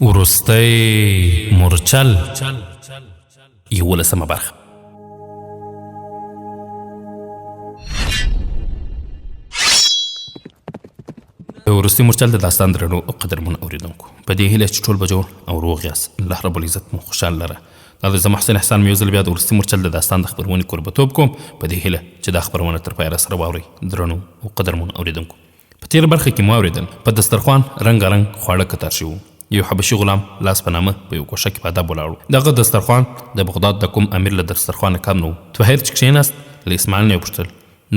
وروستی مورچل 11مه برخه. د وروستي مورچل د داستان درنو او قدرمنو اوریدونکو، په دې هیله چې ټول به جوړ او روغ یاست. الله رب العزت مو خوشحال لره. دا د زه محسن احسان مې یو ځل بیا د وروستي مورچل د داستان د خپرونې کوربهتوب کوم، په دې هیله چې دا خپرونه تر پایه راسره واورئ. درنو او قدرمنو اوریدونکو، په تېره برخه کې مو اورېدل په دسترخوان رنګارنګ خواړه کتار شوي وو. یو حبشي غلام لاس په نامه په یو کوښه کې په ادب ولاړ و. دغه دسترخوان د بغداد د کوم امیر له دسترخوانه کم نه و. طاهر چې کښېناست، له اسماعیل نه یې وپوښتل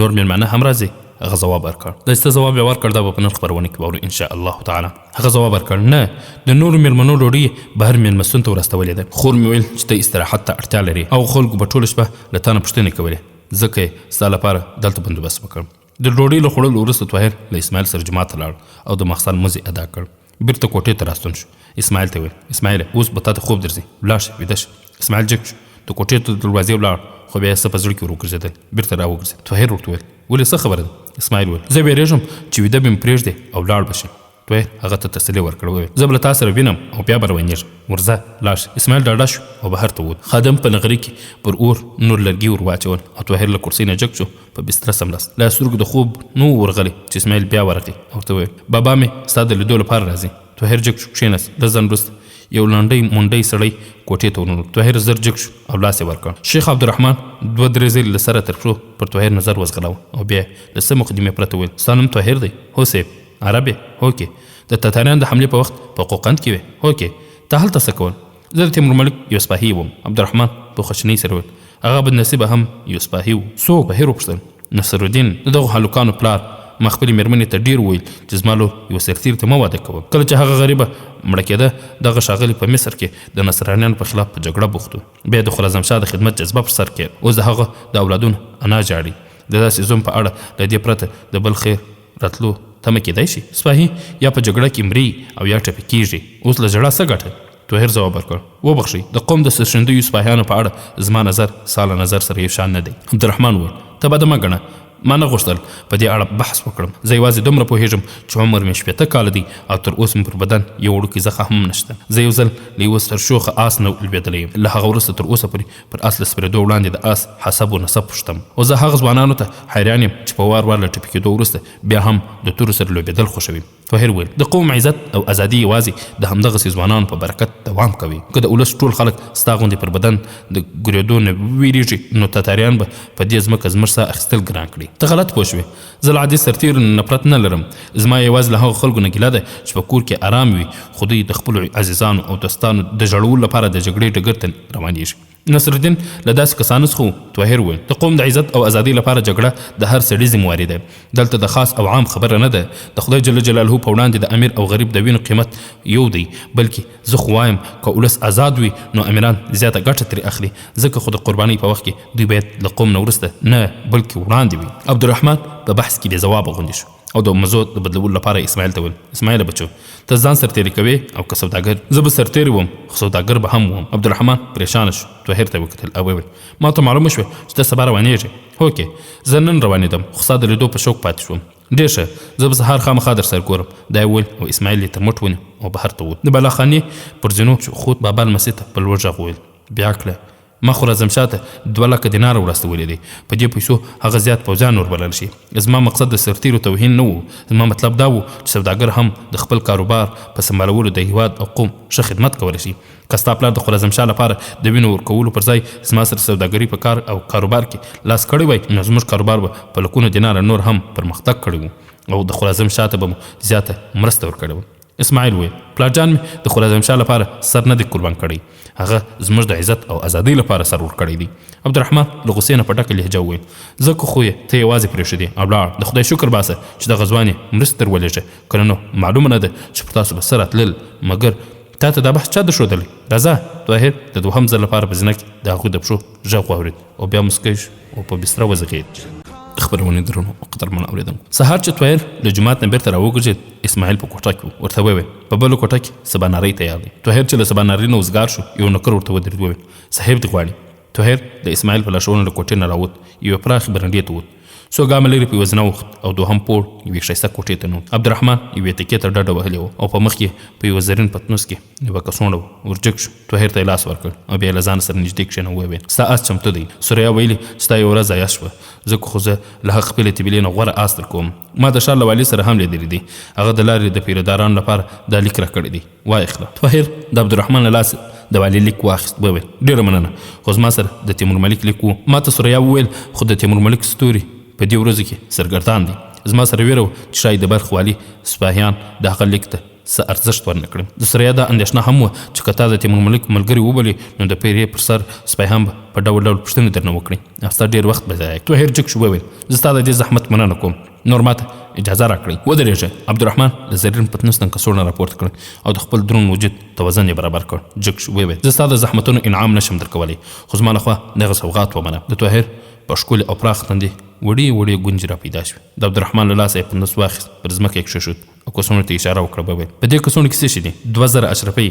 نور مېلمانه هم راځي؟ هغه ځواب ورکړ. دا چې ته ځواب یې ورکړ دا به په نن خپرونه کې واورو انشاء الله تعالی. هغه ځواب ورکړ نه، د نورو مېلمنو ډوډۍ بهر مېلمستون ته ورستولې ده. خور مې ویل چې ته استراحت ته اړتیا لرې او خلکو به ټوله شپه له تا نه پوښتنې کولې، ځکه یې ستا لپاره دلته بندوبست وکړ. د ډوډۍ له خوړلو وروسته طاهر له اسماعیل سره جومات ته لاړ او د ماخستن لمونځ ادا کړ. بیرته کوټې ته راستون شو. اسماعیل ته ویل اسماعیل اوس به تا ته خوب درځي، ولاړ شه ویده شه. اسماعیل جګ شو، د کوټې ته دروازې ولاړ، خو بیا یې څه په زړه کې ور وګرځېدل. بیرته را وګرځېد. طاهر ورته ویل ولې څه خبره ده؟ اسماعیل ویل زه ویرېږم چې ویده به مې پرېږدې او ولاړ به شي. طاهر هغه ته تسلي ورکړه، وویل زه به له تا سره وینم او بیا به روانېږم، ورځه لاړ شه. اسماعیل ډاډه شو او بهر ته ووت. خادم په نغري کې پر اور نور لرګي ور واچول او طاهر له کرسۍ نه جګ شو، په بستره سملاست. له سترګو د خوب نو ورغلی چې اسماعیل بیا ورغی او ورته وویل بابا مې ستا د لیدو لپاره راځي. طاهر جګ شو، کښېناست. لږ ځنډ وروسته یو لنډی منډی سړی کوټې ته ورننوت. طاهر زر جګ شو او لاس یې ورکړ. شیخ عبدالرحمن 2-3 ځلې له سره تر پښو پر طاهر نظر وزغلاوه او بیا له څه مقدمې پرته وویل ستا نوم طاهر دی؟ هو صاحب. عرب یې؟ هو کې. د تتاریانو د حملې په وخت په قوقند کې وې؟ هو کې. ته هلته څه کول؟ زه د تیمور ملک یو سپاهي وم. عبدالرحمن په خواشینۍ سره وویل هغه بدنصیبه هم یو سپاهي و. څوک؟ طاهر وپوښتل نصرالدین. د دغو هلکانو پلار. ما خپلې مېرمنې ته ډېر وویل چې زما له یو سرتیر ته مه واده کوه. کله چې هغه غریبه مړه کېده، دغه ښاغلي په مصر کې د نصرانیانو په خلاف په جګړه بوخت و. بیا د خراسانشاه د خدمت جذبه پر سر کېد. اوس د هغه د اولادونو انا جاړي. د داسې زوم په اړه له دې پرته د بل خیر راتلو تمه کېدای شي؟ سپاهي یا په جګړه کې مري او یا ټپي کېږي، اوس له ژړا څه ګټه؟ طاهر ځواب ورکړ وبخښئ، د قوم د سرښندیو سپاهیانو په اړه زما نظر ستا له نظر سره یو شان نه دی. عبدالرحمن وویل ته بده مه ګڼه، ما نه غوښتل په دې اړه بحث وکړم. زه یوازې دومره پوهېږم چې عمر مې 70 کاله دی او تر اوسه مې پر بدن یو وړوکی زخم هم نشته. زه یو ځل له یوه سرشوخه آس نه لوېدلی یم. له هغه وروسته تر اوسه پورې پر آس له سپرېدو وړاندې د آس حسب و نسب پوښتم. او زه هغه ځوانانو ته حیران یم چې په وار وار له ټپي کېدو وروسته بیا هم د تورو سره لوبېدل خوښوي. طاهر ویل د قوم عزت او ازادي یوازې د همدغسې ځوانانو په برکت دوام کوي. که د ولس ټول خلک ستا غوندې پر بدن د ګرېدو نه ویرېږي، نو تاتاریان به په دې ځمکه زموږ ساه اخیستل ګران کړي. ته غلط پوه شوې. زه له عادي سرتیر نفرت نه لرم. زما یوازې له هغو خلکو نه ګیله ده چې په کور کې ارام وي، خو دوی د خپلو عزیزانو او دوستانو د ژړولو لپاره د جګړې ډګر ته روانېږي. نصرالدین له داسې کسانو څخه و. طاهر وویل د قوم د عزت او ازادۍ لپاره جګړه د هر سړي ذمواري ده. دلته د خاص او عام خبره نه ده. د خدای جل جلاله په وړاندې د امیر او غریب د وینو قیمت یو دی. بلکې زه خو وایم که ولس آزاد وي نو امیران زیاته ګټه ترې اخلي، ځکه خو د قربانۍ په وخت کې دوی باید له قوم نه وروسته نه بلکې وړاندې وي. عبدالرحمن په بحث کې بې ځوابه غوندې شو او د مزو د بدلولو لپاره اسماعیل ته ویل اسماعیل بچو ته ځان سرتېري کوې او که سوداګر؟ زه به سرتېری وم خو سوداګر به هم وم. عبدالرحمن پریشانه شو. طاهر ته وکتل او وویل ما ته معلومه شوه چې ته سبا روانېږې؟ هو کې. زه نن روانېدم خو ستا د لیدو په شوق پاتې شوم. ډېر ښه، زه به سهار خامخا در سره ګورم. دا یې وویل او اسماعیل یې تر مټ ونیو او بهر ته ووت. د بالاخانې پر زینو خود بابا لمسۍ ته په لوړ غږ وویل بیا کړه ما خراسانشاه ته 2 لکه دیناره ورستولي دي. په دې پیسو هغه زیات پوځیان وربلل شي. زما مقصد د سرتیرو توهین نه و. زما مطلب دا و چې سوداګر هم د خپل کاروبار په سمبالولو د هیواد او قوم ښه خدمت کولی شي. که ستا پلار د خراسانشاه لپاره د وینو ورکولو پر ځای زما سره سوداګري په کار او کاروبار کې لاس کړی وای، نو زموږ کاروبار به په لکونو دیناره نور هم پرمختګ کړی و او د خراسانشاه ته به مو زیاته مرسته ورکړې وه. اسماعیل وویل پلارجان مې د خراسانشاه لپاره سر نه دی قربان کړی، هغه زموږ د عزت او ازادۍ لپاره سر ورکړی دی. عبدالرحمن له غوسې نه په ډکه لهجه وویل ځکه خو یې ته یوازې پرېښودې او لاړ. د خدای شکر باسه چې دغه ځوان یې مرستې در ولېږه، که نه نو معلومه نه ده چې پر تاسو به څه راتلل. مګر تا ته دا بحث چا درښودلی؟ راځه. طاهر د 2هم ځل لپاره په زینه کې د هغوی د پښو غږ واورېد او بیا مسکی شو او په بستره وځغېد. خبرونه درنو او قدرمنو اورېدونکو، سهار چې طاهر له جومات نه بیرته راوګرځېد، اسماعیل په کوټه کې ورته وویل په بله کوټه کې سبانارۍ تیار دی. طاهر چې له سبانارۍ نه وزګار شو، یو نوکر ورته ودرېد وویل صاحب دې غواړي. طاهر د اسماعیل په لارښوونه له کوټې نه راووت، یوې پراخې برنډې ته ووت. څو ګامه لرې په یوه وخت او دوهم پوړ یوې ښایسته کوټې ته ننوت. عبدالرحمن یوې تکیې ته ډډه وهلې وه او په مخ یې په یوه زرین پتنوس کې یوه کڅوړه وه. ورجګ شو، طاهر ته یې لاس ورکړ او بیا یې له ځان سره نږدې کښېنه او وویل ستا آس چمتو دی. سریا ویلي ستا یوه ورځ ضایع شوه، ځکه خو زه له هغه خپلې طبیلې نه غوره آس در کوم. ما د ښار له والي سره هم لیدلی دی، هغه د لارې د پیرودارانو لپاره دا لیک راکړی دی، وایخله. طاهر د عبدالرحمن له لاسه د والي لیک واخیست، وویل ډېره مننه، خو زما سره د تیمور ملک لیک و. ما ته سریا وویل خو د تیمور ملک ستوري په دې ورځو کې سرګردان دی. زما سره ویره وه چې شاید د بلخ والي سپاهیان د هغه لیک ته څه ارزښت ورنه کړم. د سریا دا اندېښنه هم وه چې که تا د تیمور ملک ملګري وبولې نو د پیرې پر سر سپاهیان به په ډول ډول پوښتنې درنه وکړي او ستا ډېر وخت به ضایع کړي. طاهر جګ شو، وویل زه ستا د دې زحمت مننه کوم، نور ماته اجازه راکړئ. ودرېږه. عبدالرحمن له زرین پتنوس نه کڅوړه راپورته کړه او د خپل دروند وجود توازن یې برابر کړ. جګ شو، وویل زه ستا د زحمتونو انعام نشم درکولی، خو زما لخوا دغه سوغات ومنه. د طاهر په ښکلې او پراخ تندي وړې وړې ګونجې را پیدا شوې. د عبدالرحمن له لاسه یې پتنوس واخیست، پر ځمکه یې کښېښود او کڅوړې ته اشاره وکړه. وویل په دې کڅوړې کې څه شي دي؟ 2000 اشرفۍ،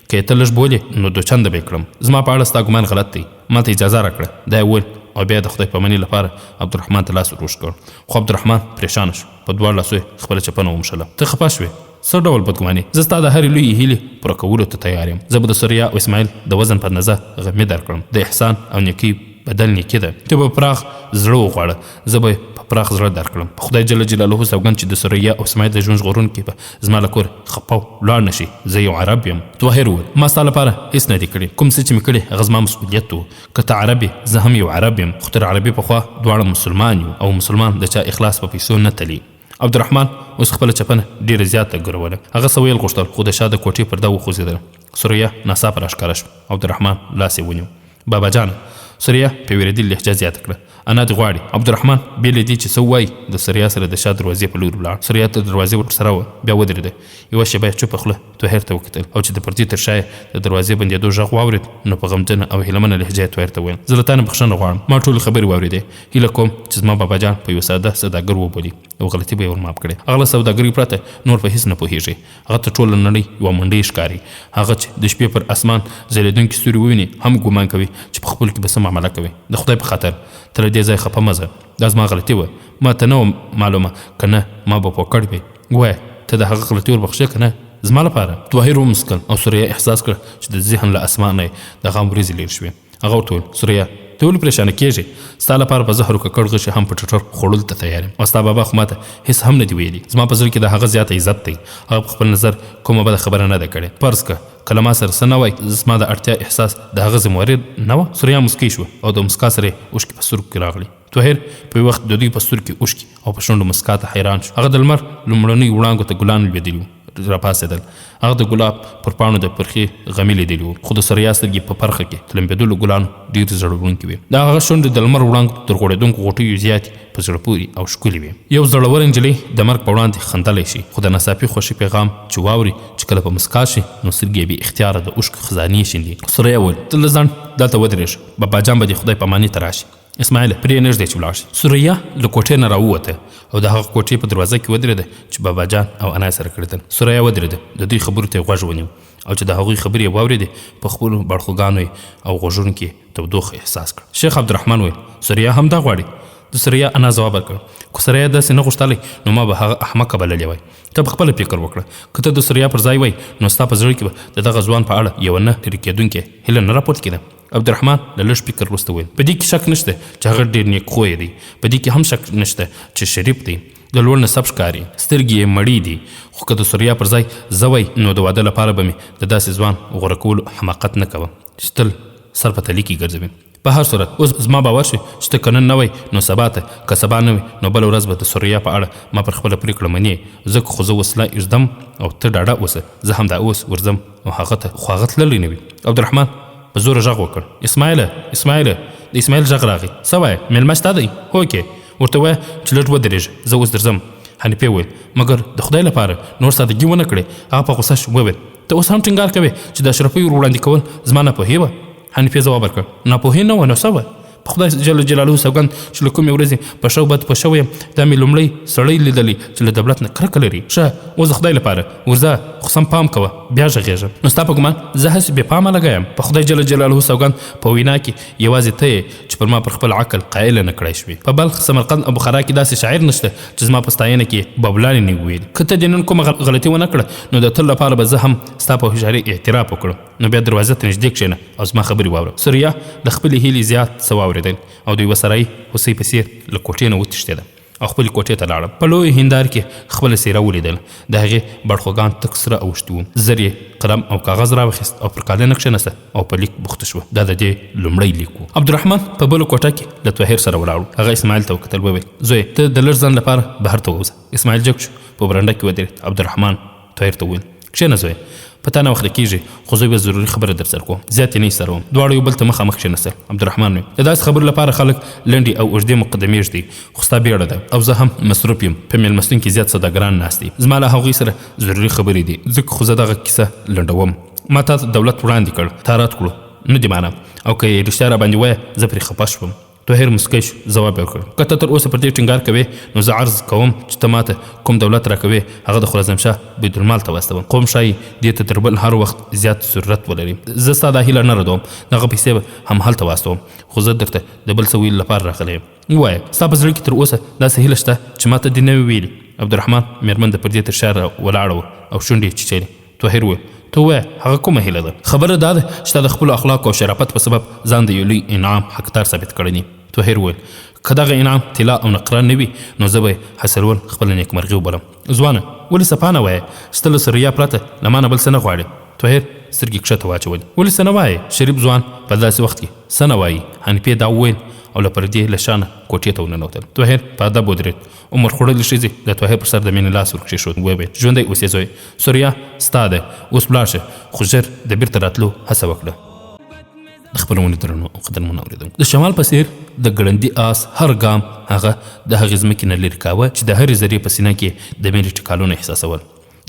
که یې ته لږ بولې نو 2 چنده به یې کړم. زما په اړه ستا ګمان غلط دی، ما ته اجازه راکړه. دا یې وویل او بیا د خدای پامانۍ لپاره عبدالرحمن ته لاس ور اوږد کړ. خو عبدالرحمن پریشانه شو، په 2 لاسو یې خپله چپنه وموښله. ته خفه شوې؟ څه ډول بدګماني؟ زه ستا د هرې لویې هیلې پوره کولو ته تیار یم. زه به د سریا او اسماعیل د وزن په اندازه غمې درکړم. د احسان او نیکۍ بدل نیکي ده. ته به پراخ زړه وغواړه، زه به په پراخ زړه درکړم. په خدای جل جلاله سوګند چې د سریا او اسماعیل د ژوند ژغورونکي به زما له کوره خپه ولاړ نه شي. زه یو عرب یم. طاهر وویل ما ستا لپاره هېڅ نه دي کړي، کوم څه چې مې کړي هغه زما مسؤلیت و. که ته عرب یې زه هم یو عرب یم، خو تر عربي پخوا دواړه مسلمان یو او مسلمان د چا اخلاص په پیسو نه تلي. عبدالرحمن اوس خپله چپنه ډېره زیاته ګروله. هغه څه ویل غوښتل خو د شا د کوټې پرده وخوځېدله. سریا ناڅاپه راښکاره شوه. عبدالرحمن لاس یې ونیو. بابا جانه. سریا په وېرېدلې لهجه زیاته کړه انا دې غواړي. عبدالرحمن بې له دې چې څه ووایي د سریا سره د شا دروازې په لور ولاړ. سریا ته دروازې ورسره وه، بیا ودرېده. یوه شېبه یې چوپه خوله طاهر ته وکتل او چې د پردې تر شا یې د دروازې بندېدو غږ واورېد نو په غمجنه او هیلهمنه لهجه یې طاهر ته وویل زه له تا نه بخښنه غواړم، ما ټولې خبرې واورېدې. هیله کوم چې زما بابا جان په یو ساده سوداګر وبولي او غلطي به یې ورمعاف کړې. هغه له سوداګرۍ پرته نور په هېڅ نه پوهېږي. هغه ته ټوله نړۍ یوه منډۍ ښکاري. هغه چې د شپې پر اسمان ځلېدونکي ستوري وویني هم ګمان کوي چې په خپل کې به څه معامله کوي. د خدای په خاطر ته له دې ځای خفه مه ځه، دا زما غلطي وه، ما ته نه وه معلومه، که نه ما به پوه کړی وې. ووایه ته د هغه غلطي وربخښې که نه زما لپاره. طاهر ومسکل او سریا احساس کړ چې د ذهن له اسمانه د غم ورېځې لرې شوې. هغه ورته وویل سریا ته ولې پریشانه کېږې؟ ستا لپاره په زهرو ککړ غشي هم په ټټر خوړلو ته تیار یم او ستا بابا خو ماته هېڅ هم نه دي ویلي. زما په زړه کې د هغه زیاته عزت دی. هغه په خپل نظر کومه بده خبره نه ده کړې. فرض که کله ما سره څه نه وای زما د اړتیا احساس د هغه ذمواري نه وه. سریا مسکی شوه او د مسکا سره یې اوښکې په سترګو کې راغلي. طاهر په یو وخت د دوی په سترګو کې اوښکې او په شونډو مسکا ته حیران شو. هغه د لمر لومړنیو وړانګو ته ګلان لوېدلي وو راپاڅېدل. هغه د ګلاب پر پاڼو د پرخې غمې لیدلي وو، خو د سریا سترګې په پرخه کې د لمبېدلو ګلانو ډېرې زړوونکې وې. د هغه شونډې د لمر وړانګو تر غوړېدونکو غوټیو زیاتې په زړه پورې او ښکلې وې. یو زړور نجلۍ د مرګ په وړاندې خندلی شي، خو د ناڅاپي خوښۍ پیغام چې واوري چې کله په مسکا شي نو سترګې یې بې اختیاره د اوښکو خزانې شیندي. سریا وویل ته لږ ځنډ دلته ودرېږه، بابا جان به دې خدای پامانۍ ته راشي. اسماعیل پرې نږدې چې ولاړ شي. سریا له کوټې نه راووته او د هغه کوټې په دروازه کې ودرېده چې بابا جان او انا یې سره کړېدل. سریا ودرېده، د دوی خبرو ته یې غوږ ونیو او چې د هغوی خبرې یې واورېدې په خپلو بړخوګانو او غوږونو کې تودوخه احساس کړ. شیخ عبدالرحمن وویل سریا هم دا غواړي؟ د سریا انا ځواب ورکړ که سریا داسې نه غوښتلی نو ما به هغه احمقه بللی وای. ته په خپله فکر وکړه، که ته د سریا پر ځای وای نو ستا په زړه کې به د دغه ځوان په اړه یوه نه لرې کېدونکې هیله نه راپورته کېده. عبدالرحمن له لږ فکر وروسته وویل په دې کې شک نشته چې هغه ډېر نیک خویه دی، په دې کې هم شک نشته چې شریف دی، د لوړ نسب ښکاري، سترګې یې مړې دي. خو که د سریا پر ځای زه وای نو د واده لپاره به مې د داسې ځوان غوره کولو حماقت نه کوم چې تل سر په تلي کې ګرځوي. په هر صورت اوس زما باور شي چې ته که نن نه وای نو سبا ته، که سبا نه وي نو بله ورځ به د سریا په اړه ما پر خپله پرېکړه منې. ځکه خو زه وسله ایږدم او ته ډاډه اوسه، زه هم دا اوس ورځم او هغه ته خو هغه تللی نه وي. عبدالرحمن په زوره غږ وکړ اسماعیله د اسماعیل غږ راغی. څه وایې مېلمه شته دی؟ هوکې ورته وایه چې لږ ودرېږه زه اوس درځم. حنیفې وویل مګر د خدای لپاره نور سادګي ونه کړې. هغه په غوسه شو وویل ته اوس هم ټینګار کوې چې د اشرفۍ ور وړاندې کول زما ناپوهي وه؟ حنیفې ځواب ورکړ ناپوهي نه وه نو څه وه؟ په خدای جل جلاله سوګند چې له کومې ورځې په شو بد په شو یم دا مې لومړی سړی لیدلی چې له دولت نه کرکه لري. ښه اوس د خدای لپاره ورځه خو سم پام کوه بیا غږېږه. نو ستا په ګمان زه هسې بې پامه لګیم؟ په خدای جل جلاله سوګند په وینا کې یوازې ته یې چې پر ما پر خپل عقل قایله نه کړی شوې. په بلخ، سمرقند او بخارا کې داسې شاعر نشته چې زما په ستاینه کې ببلانې نه ویل. که ته دې نن کومه غلطي ونه کړه نو د تل لپاره به زه هم ستا په هوښیارۍ اعتراف وکړم. نو بیا دروازې ته نږدې کښېنه او زما خبرې واوره. سوریا د خپلې هیلې زیات څه واورېدل او د یوه سرایي هوسۍ په څېر له کوټې نه وتښتېده او خپلې کوټې ته لاړه. په لوی هندار کې خپله څېره ولیدل. د هغې بړخوګان تک سره اوښتي وو. زر یې قلم او کاغذ راوخیست او پر قالینه کښېنسته او په لیک بوخته شوه. دا د دې لومړی لیک و. عبدالرحمن په بله کوټه کې له طاهر سره ولاړ. هغه اسماعیل ته وکتل، وویل زوی ته د لږ ځنډ لپاره بهر ته ووځه. اسماعیل جګ شو، په برنډه کې ودرېد. عبدالرحمن طاهر ته وویل کښېنه زوی، په تا نه وخته کېږي خو زه یوه ضروري خبره در سره کوم. زیات یې نه ایستروم. دواړه یو بل ته مخامخ کښېنستل. عبدالرحمن وویل د داسې خبرو لپاره خلک لنډې او اوږدې مقدمې ږدي، خو ستا بیړه ده او زه هم مصروف یم. په مېلمستون کې زیات سوداګران ناست دي. زما له هغوی سره ضروري خبرې دي، ځکه خو زه دغه کیسه لنډوم. ما تا ته دولت وړاندې کړ، تا رد کړو، نه دې منم، او که یې رښتیا راباندې وایه زه پرې خفه شوم. طاهر مسکی شو، ځواب یې ورکړ که ته تر اوسه پر دې ټینګار کوې نو زه عرض کوم چې ته ماته کوم دولت راکوې هغه د خراسانشاه بیت المال ته واستوم. قوم ښایي دې ته تر بل هر وخت زیات ضرورت ولري. زه ستا دا هیله نه ردوم، دغه پیسې به هم هلته واستوم، خو زه درته د بل څه ویلو لپاره راغلی یم. ووایه ستا په زړه کې تر اوسه داسې هیله شته چې ماته دې نه وي ویلي؟ عبدالرحمن مېرمن د پردې تر شا ولاړه وه او شونډې یې چیچلې. طاهر وویل ته ووایه هغه کومه هیله ده؟ خبره دا ده چې تا د خپلو اخلاقو او شرافت په سبب ځان د یو لوی انعام حقدار ثابت کړی دي. طاهر وویل که دغه انعام طلا او نقره نه وي نو زه به یې حاصلول خپله نیکمرغي وبلم. ځوانه ولې صفا نه وایې؟ ستا له سریا پرته له ما نه بل څه نه غواړې؟ طاهر سترګې کښته واچولې. ولې څه نه وایې؟ شریف ځوان په داسې وخت کې څه نه وایي؟ حنفي دا وویل او له پردې له شانه کوټې ته وننوتل. طاهر په ادب ودرېد. عمر خوړلې ښځې د طاهر پر سر د مینې لاس ورکښېښود. وویل ژوندی اوسې زوی، سوریا ستا ده، اوس ولاړ شه، خو ژر د بیرته راتلو هڅه وکړه. د خپرونې درنو او قدرمنو اورېدونکو، د شمال په څېر د ګړندي آس هر ګام هغه د هغې ځمکې نه لرې کاوه چې د هرې ذرې په سینه کې د مینې ټکالونه احساسول.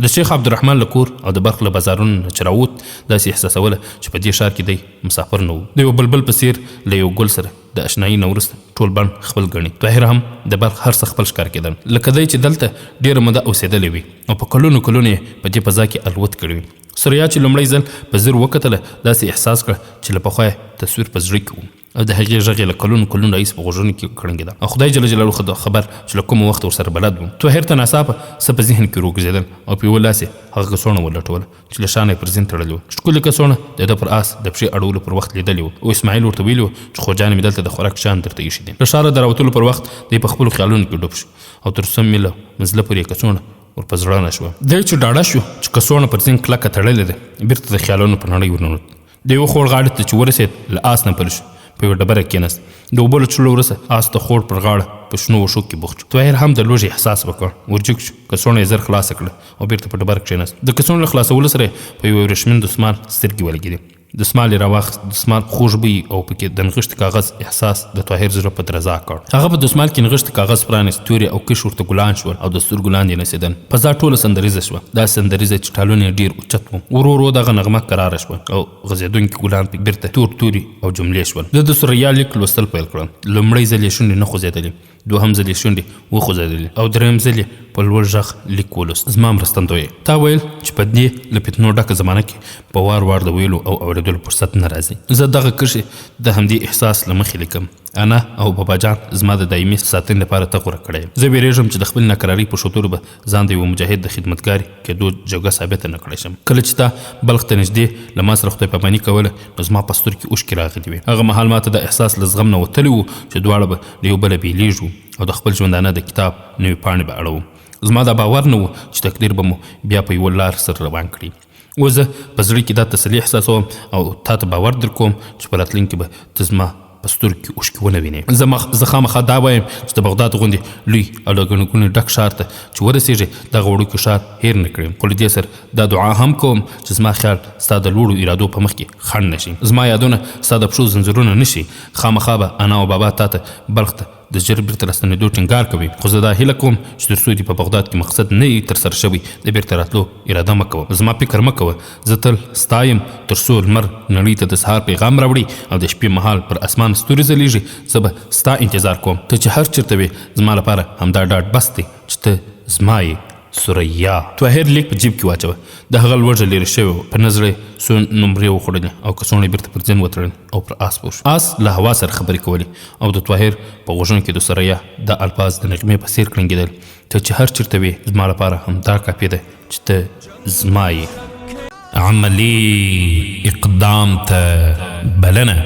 د شیخ عبدالرحمن له کور او د بلخ له بازارونو نه چې راووت داسې احساسوله چې په دې ښار کې دی مسافر نه و. د یو بلبل په څېر له یو ګل سره د اشنایي نه وروسته ټول بڼ خپل ګڼي. طاهر هم د بلخ هر څه خپل ښکار کېدل، لکه دی چې دلته ډېره موده اوسېدلی وي او په کلونو کلونو یې په دې فضا کې الوت کړی وي. سوریا چې لومړی ځل په زر وکتله داسې احساس کړه چې له پخوا تصویر په زړه کې و او د هغې غږ یې له کلونو کلونو راهیسې په غوږونو کې کړنګېده او خدای جل جلاله خبر چې له کومه وخته ورسره بلد و. طاهر ته ناڅاپه څه په ذهن کې روږدېدل او په یوه لاس یې هغه کڅوړه ولټوله چې له شانه یې پر زین تړلې وه. ښکلې کڅوړه د ده پر آس د پښې اړولو پر وخت لیدلې وه او اسماعیل ورته ویلي وه چې خورجانې مې دلته د خوراک شیان درته ایښي دي. له ښاره د راوتلو پر وخت دی په خپلو خیالونو کې ډوب شو او تر څو میله منزله پورې یې کڅوړه ور په زړه نه شوه. دی چې ډاډه شو چې کڅوړه پر زین کلکه تړلې ده بېرته د خیالونو په نړۍ ورننوت. د یوه خوړ غاړې ته چې ورسېد له آس نه پل شو، په یوه ډبره کېناست. د اوبو له څښلو وروسته آس د خوړ پر غاړه په شنو وښو کې بوخت شو. طاهر هم د لوږې احساس وکړ، ورجګ شو، کڅوړه یې زر خلاصه کړه او بېرته په ډبره کښېناست. د کڅوړې له خلاصولو سره په یوه ورېښمین دسمال سترګې ولګېدې. دسمال یې راواخیست. دسمال خوږ بوی او پکې د نغښتي کاغذ احساس د طاهر زړه په درزا کړ. هغه په دسمال کې نغښتي کاغذ پرانیست، تورې او کش ورته ګلان شول او د سترګو لاندې نڅېدل. فضا ټوله سندریزه شوه، دا سندریزه چې ټالونه یې ډېر اوچت وو. ورو ورو دغه نغمه کراره شوه او غځېدونکي ګلان پکې بېرته تور توري او جملې شول. ده د سوریا لیک لوستل پیل کړل. لومړی ځل یې شونډې نه خوځېدلې، دوهم ځل یې شونډې وخوځېدلې او درېیم ځل یې په لوړ غږ لیک ولوست. زما مرستندویه، تا ویل چې په دې له فتنو ډکه زمانه کې په وار وار د ویلو او اورېدلو فرصت نه راځي. زه دغه کرښې د همدې احساس له مخې لیکم. انا او بابا جان زما د دایمي ساتنې لپاره ته غوره کړی یم. زه ویرېږم چې د خپل ناکرارۍ په ښودلو به ځان د یوه مجاهد د خدمتګار کېدو جوګه ثابته نه کړی شم. کله چې تا بلخ ته نږدې له ما سره خدای پاماني کوله نو زما په سترګو کې اوښکې راغلې وې. هغه مهال ما ته د احساس له زغم نه وتلی وو چې دواړه به له یو بله بېلېږو او د خپل ژوندانه د کتاب نوې پاڼې به اړوو. زما دا باور نه و چې تقدیر به مو بیا په یوه لار سره روان کړي. و زه په زړه کې دا تسلي احساسوم او تا ته باور در کوم چې په راتلونکي به ته زما په سترګو کې اوښکې ونه وینې. زه خامخا دا وایم چې د بغداد غوندې لوی او له ګڼې ګوڼې ډک ښار ته چې ورسېږې دغه وړوکی ښار هېر نه کړم. خو له دې سره دا دعا هم کوم چې زما خیال ستا د لوړو ارادو په مخ کې خنډ نه شي، زما یادونه ستا د پښو زنځیرونه نه شي. خامخا به انا او بابا تا ته بلخ ته د ژر بیرته راستنېدو ټینګار کوي، خو زه دا هیله کوم چې تر څو دې په بغداد کې مقصد نه وي ترسره شوی د بیرته راتلو اراده مه کوه. زما فکر مه کوه، زه تل ستا یم تر څو لمر نړۍ ته د سهار پیغام راوړي او د شپې مهال پر اسمان ستوري ځلیږي. زه به ستا انتظار کوم. ته چې هر چېرته وې زما لپاره همدا ډاډ بس دی چې ته زما یې. سوریا طاهر لیک په جیب کې واچوه. د هغه لوږه لرې شوې وه، په نظر یې څو نمرې وخوړلې او کڅوړه یې بیرته پر ځین وتړل او پر آس پوه شو. آس له هوا سره خبرې کولې او د طاهر په غوږونو کې د سوریا دا الفاظ د نغمې په څېر کړنګېدل: ته چې هر چېرته وې زما لپاره همدا کافي ده چې ته زما یې. عملي اقدام ته بلنه.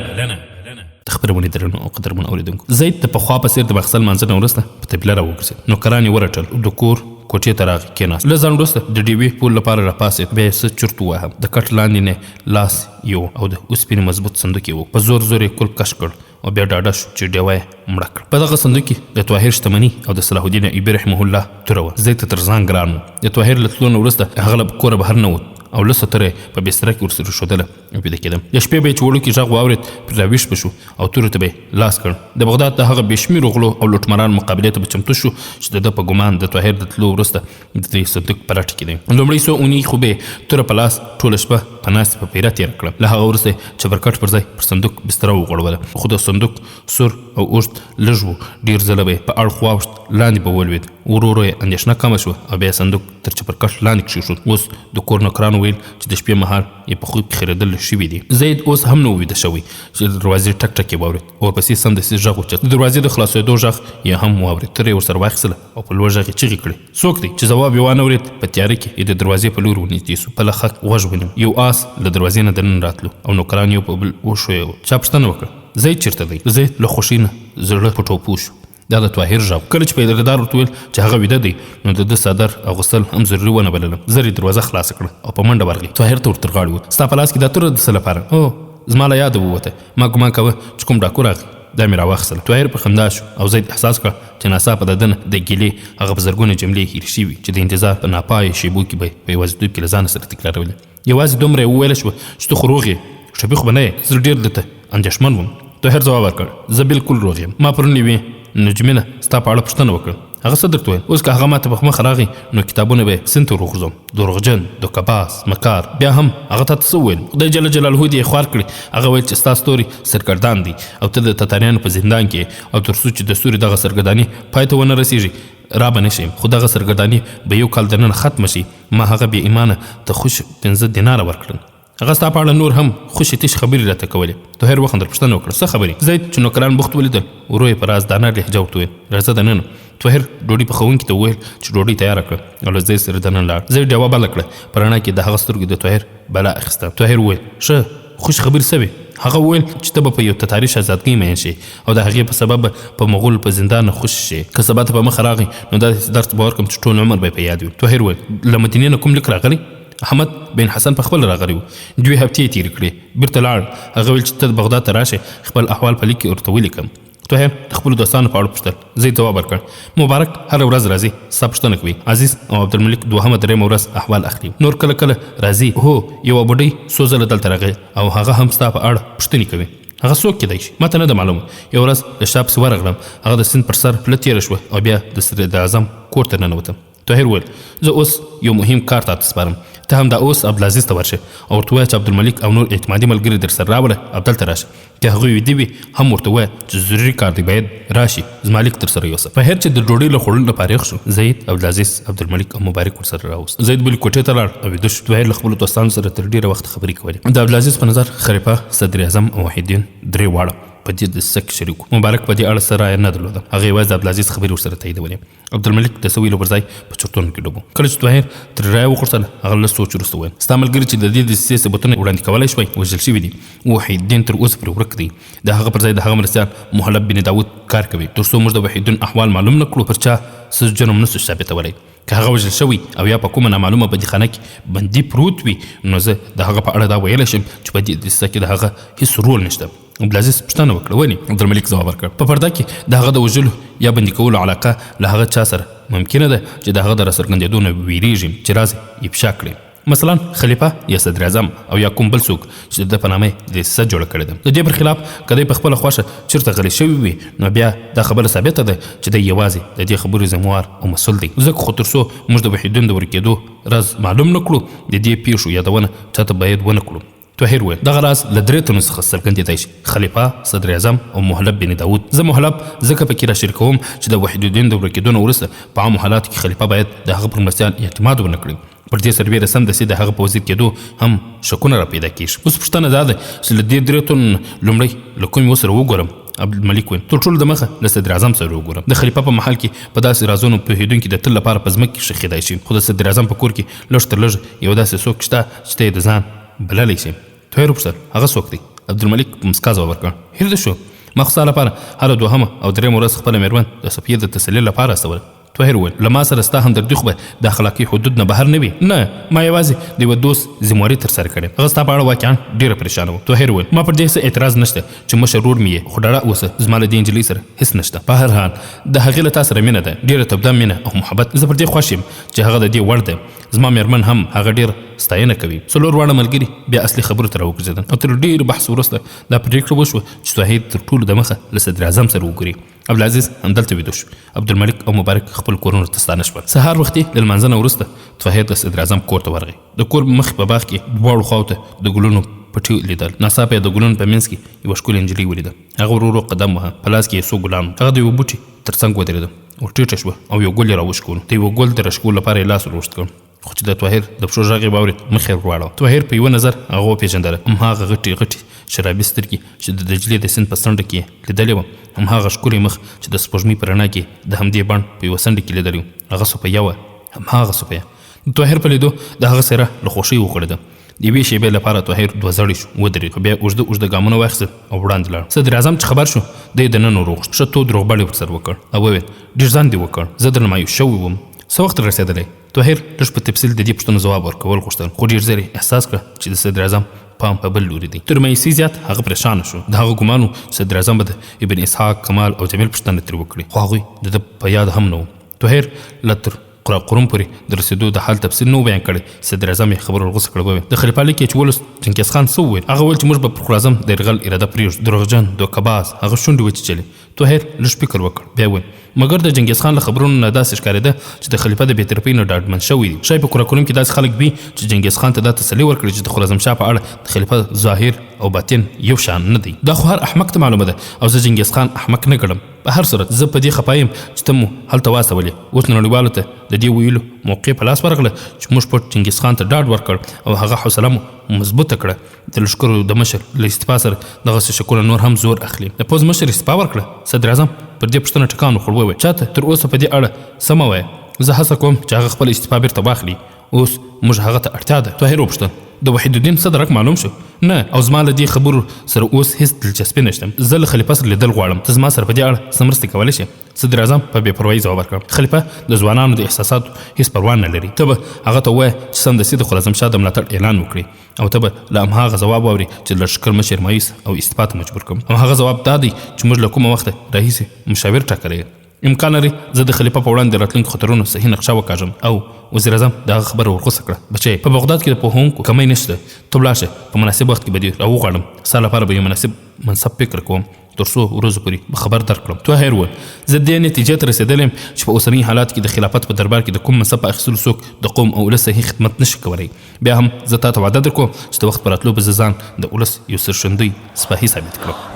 خبرونه درنو او قدرمن اوریدونکو، زید ته په خوا په سیر د مخسل منځنه ورسته په تپله راوګرځېد. نوکران یې ورټل، د کور کوټې ته راغی، کېناست. لږ ځنډ وروسته د ډیوې پول لپاره راپاڅېد. بیا یې څه چرت وواهه. د کټ لاندې نه لاس یو او د اوسپنې مضبوط صندوق یې په زور زور یې کلپ کش کړ او بیا ډاډه شو چې ډیوه یې مړه کړه. په دغه صندوق کې د طاهر شتمني او د صلاح الدین ایوبي رحمه الله توره وه. زید ته تر ځان ګران و. د طاهر له تلو نه وروسته هغه له کوره بهر نه ووت او لسه تره په بستره کې ورسره ښودله او ویده کېدم. د شپې به یې چې وړوکی غږ واورېد پرې راویښ به شو او تورې ته به یې لاس کړ. د بغداد د هغه بې شمېرو غلو او لوټماران مقابلې ته به چمتو شو چې د ده په ګمان د طاهر د تلو وروسته د دې صندوق په لټه کې دی. لومړۍ څو اونۍ خو به یې توره په لاس ټوله شپه په ناستې په پیره تېره کړه. له هغه وروسته یې چپرکټ پر ځای پر صندوق بستره وغوړوله، خو د صندوق سور او اوږد لږ و. ډېر ځله به یې په اړخ واوښت، لاندې به ولوېد. ورو ورو یې اندېښنه کمه شوه او بیا یې صندوق تر چپرکټ لاندې کښېښود. اوس د کور نوکرانو ویل چې د شپې مهال یې په خوب کې خیرېدل شوي دي. زید اوس هم نه و ویده شوی چې د دروازې ټک ټک یې واورېد. ورپسې سمدستي غږ اوچت. د دروازې د خلاصېدو غږ یې هم واورېد. تره یې ورسره واخیستله او په لوړ غږ یې چیغې کړې: څوک دی؟ چې ځواب یې وانه ورېد. په تیاره کې یې د دروازې په لور ورنږدې سو. په لخک غوږ ونیو. یو آس له دروازې نه دننه راتلو او نوکران یو په بل وښویول. چا پوښتنه وکړه: زید چېرته دی؟ زید له خوښۍ نه زړه په ټوپو شو. دا د طاهر غږ. کله چې پیداګدار ورته ویل چې هغه ویده دی نو د ده څادر اغوستل هم ضروري ونه بلله. زر یې دروازه خلاصه کړه او په منډه ورغی. طاهر ته ورتر غاړې و: ستا په لاس کې دا توره د څه لپاره؟ هو، زما له یاده ووته. ما ګمان کوه چې کوم ډاکو راغی، دا مې راواخیستله. طاهر په خندا شو او زید احساس کړه چې ناڅاپه د ده نه د ګیلې هغه په زرګونه جملې هېرې شوي چې د انتظار په ناپایه شېبو کې به یې په یوازیتوب کې له ځانه سره تکرارولې. یوازې دومره یې وویله شوه چې ته خو روغ یې، شبي خو به نه یې. زه ډېر درته اندېښمن وم. طاهر ځواب ورکړ: زه بالکل روغ یم. ما پرون یوې نجمې نه ستا په اړه پوښتنه وکړه. هغه څه درته ویل؟ اوس که هغه ماته په مخه راغی نو کتابونه به یې سیند ته ورغورځوم. دروغجن، دوکهباز، مکار. بیا هم هغه تا ته څه وویل؟ خدای جل جلاله دې یې خوار کړي. هغه ویل چې ستا ستوري سرګردان دی او ته د تتاریانو په زندان کې او تر څو چې د ستوري دغه سرګرداني پای ته ونه رسېږي را به نه شي. خو دغه سرګرداني به یو کال دننه ختمه شي. ما هغه بې ایمانه ته خوش 15 دیناره ورکړل. هغه ستا په اړه نور هم خوشې تش خبرې راته کولې. طاهر وخندل، پوښتنه وکړه: څه خبرې؟ زید چې نوکران بوخت ولیدل ورو یې په راز دانه لهجه ورته ویل: راځه دننه. طاهر ډوډۍ پخوونکي ته وویل چې ډوډۍ تیاره کړه او له زید سره دننه لاړ. زید ډیوه بله کړه. په رڼا کې د هغه سترګو د طاهر بلا اخیسته. طاهر وویل: ښه خوش خبرې څه وې؟ هغه وویل چې ته به په یو تتاري شهزادګۍ مین شې او د هغې په سبب په مغول په زندان نه خوشي شې. که سبا ته په مخه راغی نو دا درس به ورکړم چې ټول عمر به یې په یاد وي. طاهر وویل: له مدینې نه کوم لیک راغلی؟ احمد بن حسن په خپل راغلی و. 2 هفتې یې تېرې کړې، بیرته لاړ. هغه ویل چې ته بغداد ته راشې، خپل احوال په لیک کې ورته ولیکم. طاهر د خپلو دوستانو په اړه پوښتل. زید ځواب ورکړ: مبارک هره ورځ راځي، ستا پوښتنه کوي. عزیز او عبدالملک 2مه 3مه ورځ احوال اخلي. نور کله کله راځي. هو، یوه بوډۍ څو ځله دلته راغی او هغه هم ستا په اړه پوښتنې کوي. هغه څوک کیدای شي؟ ما ته نه ده معلومه. یو ورځ د شا پسې ورغلم، هغه د سیند پر سر پله تېره شوه او بیا د صدراعظم کور ته ننوتم. طاهر ویل: زه اوس یو مهم کار تاته سپارم. ته هم دا اوس عبدالعزیز ته ورشه او ورته ووایه چې عبدالملک او نور اعتمادي ملګري در سره راوله او دلته راشه. که هغوی ویده وي هم ورته ووایه چې ضروري کار دی، باید راشي. زما لیک تر سره یوسه. طاهر چې د ډوډۍ له خوړلو نه فارغ شو، زید، عبدالعزیز، عبدالملک او مبارک ورسره راوست. زید بلې کوټې ته لاړ او ویده شو. طاهر له خپلو دوستانو سره تر ډېره وخت خبرې کولې. د عبدالعزیز په نظر خلیفه، صدراعظم او وحیدالدین درې واړه په دې دسیسه کې شریک و. مبارک په دې اړه څه رایه نه درلوده. هغه یوازې د عبدالعزیز خبرې ورسره تاییدولې. عبدالملک د څه ویلو پر ځای په چورتونو کې ډوب و. کله چې طاهر ترې رایه وغوښتله هغه لږ سوچ وروسته وویل: ستا ملګري چې د دې دسیسې ثبوتونه وړاندې کولی شوی وژل شوي دي. وحیدالدین تر اوسه پرې ورک دی. د هغه پر ځای د هغه مرستیال محلب بن داود کار کوي تر څو موږ د وحیدالدین احوال معلوم نه کړو. پر چا څه جرم نه سو ثابتولی. که هغه وژل شوی او یا په کومه نامعلومه بندیخانه کې بندي پروت وي نو زه د هغه په اړه دا ویلی شم چې په دې دسیسه کې د هغه هېڅ رول نشته. عبدالعزیز پوښتنه وکړه: ولې؟ عبدالملک ځواب ورکړ: په پرده کې د هغه د وژلو یا بندي کولو علاقه له هغه چا سره ممکنه ده چې د هغه د راڅرګندېدو نه ویرېږي چې راز یې افشا کړي. مثلا خلیفہ یا صدر اعظم او یا کوم بل څوک چې د په نامه د سیاست جوړه کړې ده. د دې پر خلاف که دی په خپله خوښه چېرته غلی شوی وي نو بیا دا خبره ثابته ده چې دی یوازې د دې خبرې ذموار او مسؤل دی. ځکه خو تر څو موږ د وحیدون د ورکېدو راز معلوم نه کړو د دې پیښو یادونه چاته باید ونه کړو. طاهر وویل دغه راز له درې تنو څخه څرګندېدای شي: خلیفه، صدر اعظم او محلب بن داود. زه محلب ځکه پکې راشریکوم چې د وحیدالدین د ورکېدو نه وروسته په عامو حالاتو کې خلیفه باید د هغه پر مرستیال اعتماد ونه کړي. پر دې سربیره سمدستي د هغه په وزیر کېدو هم شکونه را پیدا کېږي. اوس پوښتنه دا ده چې له دې درې تنو لومړی له کومې وسره وګورم؟ عبدالملک وویل تر ټولو د مخه له صدر اعظم سره وګورم. د خلیفه په محل کې په داسې رازونو پوهېدونکي د تل لپاره په ځمکه کې ښخېدای شي، خو د صدر اعظم په کور کې لږ تر لږه یو داسې څوک شته چې ته یې د ځان بللی شي. طاهر وپوښتل هغه څوک دی؟ عبدالملک په مسکا ځواب ورکړ هېر دې شو، ما خو ستا لپاره هره دوهمه او درېیمه ورځ خپله مېرمن د صفیې د تسلي لپاره استوله. طاهر وویل له ما سره ستا همدردي خو به د اخلاقي حدود نه بهر نه وي. نه، ما یوازې د یوه دوست ذمواري ترسره کړې. هغه ستا په اړه واقعا ډېره پریشانه و. طاهر وویل ما پر دې څه اعتراض نشته چې مشر ورور مې یې، خو ډاډه اوسه زما له دې نجلۍ سره هېڅ نشته. په هر حال د هغې له تا سره مینه ده، ډېره تبده مینه او محبت. زه پر دې خوښ یم چې هغه د دې وړ ده. زما مېرمن هم هغه ډېر ستاینه کوي. څلور واړه ملګري بیا اصلي خبرو ته راوګرځېدل او تر ډېر بحث وروسته دا پرېکړه وشوه چې طاهر تر ټولو د مخه له صدر اعظم سره وګوري. عبدالعزیز همدلته ویده شو. عبدالملک او مبارک خپل کورونو ته ستانه شول. سهار وختي له لمانځه نه وروسته طاهر د صدر اعظم کور ته ورغی. د کور مخې په باغ کې دواړو خواو ته د ګلونو پټي لیدل. ناڅاپه یې د ګلونو په منځ کې یوه ښکلې نجلۍ ولیده. هغه ورو ورو قدم وهه. په لاس کې یې څو ګلان. هغه د یوه بوټي تر څنګ ودرېده، ورټیټه شوه او یو ګل یې راوشکولو. د یوه ګل د راشکولو لپاره یې لاس ور اوږد کړ، خو چې د طاهر د پښو غږ یې واورېد مخ یې ورواړاوه. طاهر په یوه نظر هغه وپېژندله. هماغه غټې غټې شرابي سترګې چې د دجلې د سیند په څنډه کې لیدلې وه، هماغه ښکلی مخ چې د سپوږمۍ په رڼا کې د همدې بڼ په یوه څنډه کې لیدلی و. هغه صفیه وه، هماغه صفیه. د طاهر په لیدو د هغه څېره له خوښۍ وغوړېده. د یوې شېبې لپاره طاهر دوه زړی شو، ودرېد، خو بیا اوږده اوږده ګامونه واخیستل او وړاندې لاړ. صدر اعظم چې خبر شو دی د نن وروغوښت، ښه تود روغبړ یې ورسره وکړ او وویل ډېر ځان دې وکړ، زه درنه مایوس شوی وم. څه وخت رسېدلی؟ طاهر لږ په تفصیل د دې پوښتنو ځواب ورکول غوښتل، خو ډېر ژر احساس کړه چې د صدر اعظم پام په بل لوري دی. تر مایوسۍ زیات هغه پریشانه شو. د هغه ګمان و صدر اعظم به د ابن اسحاق، کمال او جمیل پوښتنه ترې وکړي، خو هغوی د ده په یاد هم نه و. طاهر له تر قرآن پورې د رسېدو د حال تفصیل نه و بیان کړی. صدر اعظم یې خبر ورغوڅه کړه. وویل د خلیفه لیک یې چې ولوست چنګیز خان څه وویل؟ هغه وویل چې موږ به پر خراسان د یرغل اراده پرېږدو. دروغجن، دوکهباز، هغه شونډې وچیچلې. طاهر لږ فکر وکړ، بیا وویل مګر د چنګیز خان له خبرونو نه داسې ښکارېده چې د خلیفه د بېطرفۍ نه ډاډمن شوی دی. شاید په قرآن کریم کې داسې خلک وي چې چنګیز خان ته دا تسلي ورکړي چې د خراسانشاه په اړه د خلیفه ظاهر او باطن یو شان نه دی. دا خو هر احمق ته معلومه ده او زه چنګیز خان احمق نه ګڼم. په هر صورت زه په دې خفه یم چې ته مو هلته واستولې. اوس نړیوالو ته د دې ویلو موقع په لاس ورغله چې موږ پټ چنګیز خان ته ډاډ ورکړ او هغه حوصله مو مضبوطه کړه. د لښکرو د مشر له استعفا سره دغسې شکونه نور هم زور اخلي. د پوځ مشر استعفا ورکړه. صدر اعظم پر دې پوښتنه ټکان وخوړ. وویل چاته تر اوسه په دې اړه سمه وایه. زه هڅه کوم چې هغه خپل استعفا بیرته واخلي. اوس موږ هغه ته اړتیا ده. طاهر وپوښتل د وحیدالدین څه درک معلوم شو؟ نه، او زما له دې خبرو سره اوس هېڅ دلچسپي نشته. زه له خلیفه سره لیدل غواړم. ته زما سره په دې اړه څه مرستې کولی شې؟ صدر اعظم په بې پروایي ځواب ورکړ. خلیفه د ځوانانو د احساساتو هېڅ پروا نه لري. ته به هغه ته ووایه چې سمدستي د خراسانشاه د ملاتړ اعلان وکړي او ته به له هماغه ځواب واورې چې د لښکر مشر مایوس او استعفا ته مجبور کړم. هماغه ځواب دا دی چې موږ له کومه وخته راهیسې مشاور ټاکلی. امکان لري زه د خلیفه په وړاندې د راتلونکو خطرونو صحیح نقشه وکاږم. او وزیر اعظم د هغه خبره ورغوڅه کړه. بچی، په بغداد کې د پوهونکو کمی نشته. ته ولاړ شه، په مناسب وخت کې به دې راوغواړم. ستا لپاره به یو مناسب منصب فکر کوم تر څو ورځو پورې به خبر درکړم. طاهر وویل زه دې نتیجې ته رسېدلی یم چې په اوسني حالات کې د خلافت په دربار کې د کوم منصب په اخیستلو څوک د قوم او ولس صحیح خدمت نشي کولی. بیا هم زه تا ته وعده درکوم چې د وخت په راتلو به زه ځان د ولس یو سرښندوی سپاهي ثابت کړم.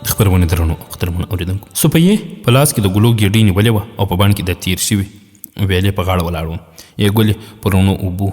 د خپرونې درنو قدرمنو اورېدونکو، صفیې په لاس کې د ګلو ګېډۍ نیولې وه او په بڼ کې د تیر شوي ویلې په غاړه ولاړ و. یو ګل یې په رڼو اوبو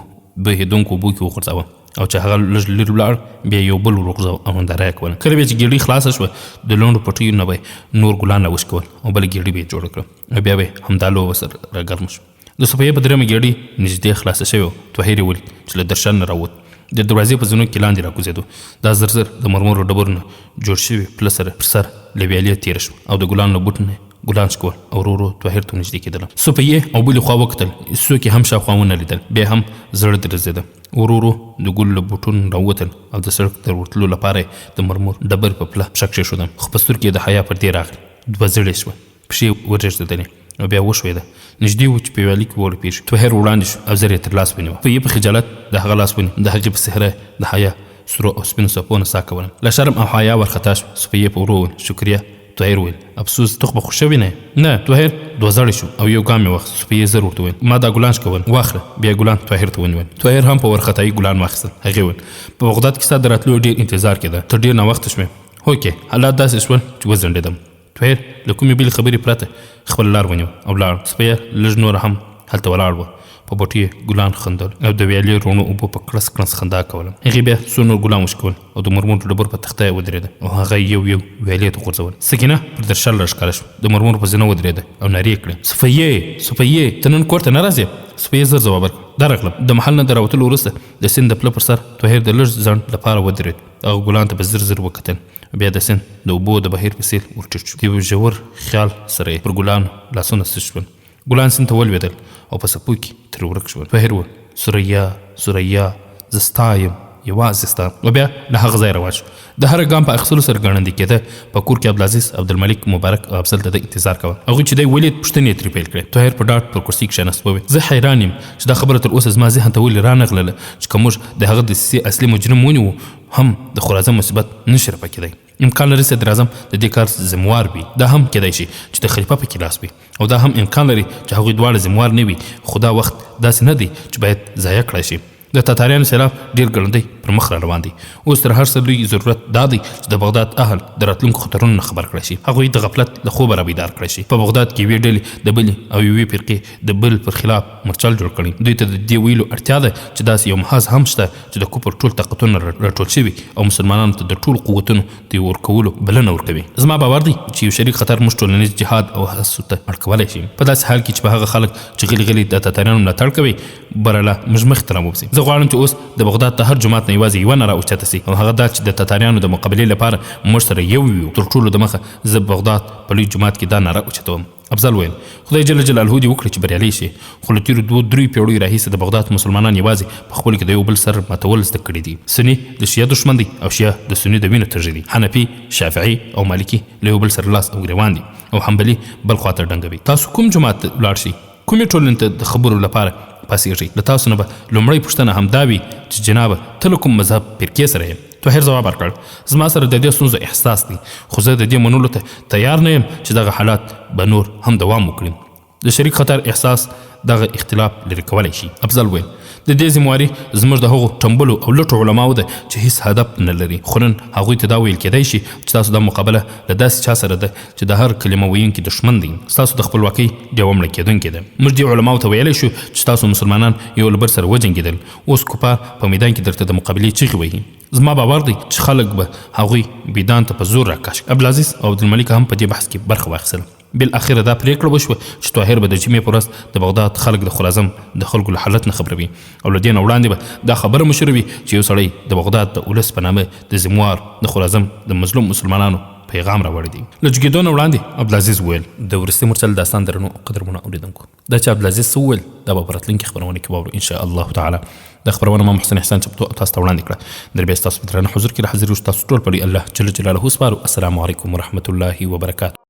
بهېدونکو اوبو کې وغورځاوه او چې هغه لږ لرې ولاړ بیا یو بل وغورځاوه او ننداره یې کوله. کله بیا چې ګېډۍ خلاصه شوه د لنډو پټیو نه به نور ګلان راوشکول او بله ګېډۍ به یې جوړه کړه او بیا به همدا لوبه ورسره راګرمه شوه. د صفیې په درېیمه ګېډۍ نږدې خلاصه شوې وه. طاهر یې ولید چې له درشل نه راووت. د دروازې په زینو کې لاندې راکوزېدو. دا زر زر د مرمرو ډبرو نه جوړ شوي پله سره پر سر له ویالې تېره شوه او د ګلانو له بوټو نه ګلان شکول او ورو ورو طاهر ته نږدې کېدله. صفیې او بلې خوا وکتل، څوک یې هم شاوخوا ونه لیدل. بیا هم زړه درزېده. ورو ورو د ګل له بوټونو راووتل او د سړک تر ورتلو لپاره د مرمر ډبرې په پله پښه کښېښودم، خو په سترګو کې د حیا پردې راغلې. دوه زړې شوه، پښې ورژېدلې. او بیا وشوېده. نږدې و چې په ویالې کې ورپېښ. طاهر وړاندې شو او زر یې تر لاس ونیوه. سپیې په خجالت د هغه لاس ونیو. د هغې په څهره د حیا سرو او سپینو څپو نڅا کوله. له شرم او حیا وارخطا شو. سپیې په ورو وویل شکریه. طاهر وویل افسوس ته خو به خوښ شوې نه. طاهر دوه زړی شو او یو ګام یې واخیست. سپیې زر ورته وویل ما دا ګلان شکول واخله. بیا ګلان طاهر ته ونیول. طاهر هم په وارخطایي ګلان واخیستل. هغې وویل په بغداد کې ستا د راتلو ډېر انتظار کېده. ته ډېر ناوخته شوې. هوکې حالات داسې شول چې وځنډېدم. طاهر له کومې بلې خبرې پرته خپله لار ونیوه او لاړ. سپیه لږ نوره هم هلته ولاړ وه. په بوټو یې ګلان خندل او د ویالې روڼو اوبو په کړس کړس خندا کوله. هغې بیا څو نور ګلان وشکول او د مرمور د ډبرو په تخته یې ودرېده او هغه یو یو ویالې ته غورځول. سکینه پر درشل راښکاره شوه. د مرمور په زینه ودرېده او نارې یې کړې صفیې ته نن کور ته نه راځې؟ سپیې زر ځواب ورکړ درغلم. د محل نه د راوتلو وروسته د سیند د پله پر سر طاهر د لږ ځنډ لپاره ودرېد. هغه ګلان ته په زر زر وکتل. بیا د سیند د اوبو د بهیر په څېر ورټیټ شو. د یو ژور خیال سره یې پر ګلانو لاسونه سټ شول. ګلان سیند ته ولوېدل او په څپو کې ترې ورک شول. طاهر وویل سریا زه ستا یم یوازې ستا. او بیا له هغه ځای روان شو. د هر ګام په اخیستلو سره ګړندی کېده. په کور کې عبدالعزیز عبدالملک مبارک او افضل د ده انتظار کوه. هغوی چې دی ولید پوښتنې یې ترې پیل کړې. طاهر په ډاډ پر کرسۍ کښېناست. وویل زه حیران یم چې دا خبره تر اوسه زما ذهن ته ولې رانغلله چې که موږ د هغه دسیسې اصلي مجرم ونیوو هم د خراسان مصیبت نشي رفع کېدی. امکان لري صدر اعظم د دې کار ذموار وي. دا هم کېدای شي چې د خلیفه پکې لاس وي او دا هم امکان لري چې هغوی دواړه ذموار نه وي. خو دا وخت داسې نه دی چې باید ضایع کړی شي. د تاتاریانو سیلاب ډېر ګړندی پر مخ را روان دی. اوس تر هر څه لوی ضرورت دا دی چې د بغداد اهل د راتلونکو خطرونو نه خبر کړی شي. هغوی د غفلت له خوبه را بیدار کړی شي. په بغداد کې یوې ډلې د بلې او یوې فرقې د بل پر خلاف مرچل جوړ کړي. دوی ته د دې ویلو اړتیا ده چې داسې یو محاذ هم شته چې د کفر ټول طاقتونه راټول شوي او مسلمانانو ته د ټولو قوتونو د ورکولو بلنه ورکوي. زما باور دی چې یو شریک خطر موږ ټولنیز جهاد او هڅو ته اړ کولی شي. په داسې حال کې چې په هغه خلک چې غلي د تاتاریانو ملاتړ کوي برله موږ مخې ته راوبسي. زه غواړم چې اوس د بغداد ته هر جماعت نه یوازې یوه ناره اوچته سي او هغه دا چې د تاتاریانو د مقابلې لپاره موږ سره یو یو. تر ټولو د مخه زه بغداد په لوی جومات کې دا ناره اوچتوم. افضل ویل خدای جل جلاله دې وکړي چې بریالی شي. خو له تېرو 2-3 پیړیو راهیسې د بغداد مسلمانان یوازې په خپلو کې د یو بل سر ماتول زده کړي دي. سني د شیعه دښمن دی او شیعه د سني د وینو تږي دي. حنفي شافعي او مالکي له یو بل سره لاس او ګریوان دي او حنبلي بل خواته ډنګوي. تاسو کوم جومات ته ولاړ شئ؟ کومې ټولنې ته د خبرو لپاره پاسیږئ؟ له تاسو نه به لومړۍ پوښتنه همدا وي چې جنابه ته له کوم مذهب فرقې سره یې؟ طاهر ځواب ورکړ زما سره د دې ستونزو احساس دی خو زه د دې منلو ته تیار نه یم چې دغه حالات به نور هم دوام وکړي. د شریک خطر احساس دغه اختلاف لرې کولی شي. افضل ویل د دې ذمواري زموږ د هغو ټمبلو او لټو علماو ده چې هیڅ هدف نه لري. خو نن هغوی ته دا ویل کېدای شي چې تاسو دا مقابله له داسې چا سره ده چې د هر کلمه ویونکي دښمن دی. ستاسو د خپلواکۍ ډېوه مړه کېدونکې ده. موږ دې علماو ته ویلی شو چې تاسو مسلمانان یو له بل سره وجنګېدل. اوس کفار په میدان کې درته د مقابلې چیغې وهي. زما باور دی چې خلک به هغوی میدان ته په زور راکاش. عبدالعزیز او عبدالملک هم په دې بحث کې برخه واخیستله. بالاخره دا پریکړه وشوه چې طاهر به د جمعې په ورځ د بغداد خلک د خراسان د خلکو له حالت نه خبروي او له دې نه وړاندې به دا خبره مشر وي چې یو سړی د بغداد د ولس په نامه د ذموار د خراسان د مظلوم مسلمانانو پیغام راوړی دی. له جګېدو نه وړاندې عبدالعزیز وویل د وروستي مرچل داستان درنو قدرمنو اورېدونکو دا چې عبدالعزیز څه وویل دا به په راتلونکي خپرونه کې واورو انشاء الله تعالی. د خبرونه ما محسن احسان چمتو تاسو ته وړاندې کړه. دربیا ستاسو په درنه حضور کې حاضر یو تاسو ټول په الله جل جلاله سپارو. السلام علیکم ورحمت الله وبرکاته.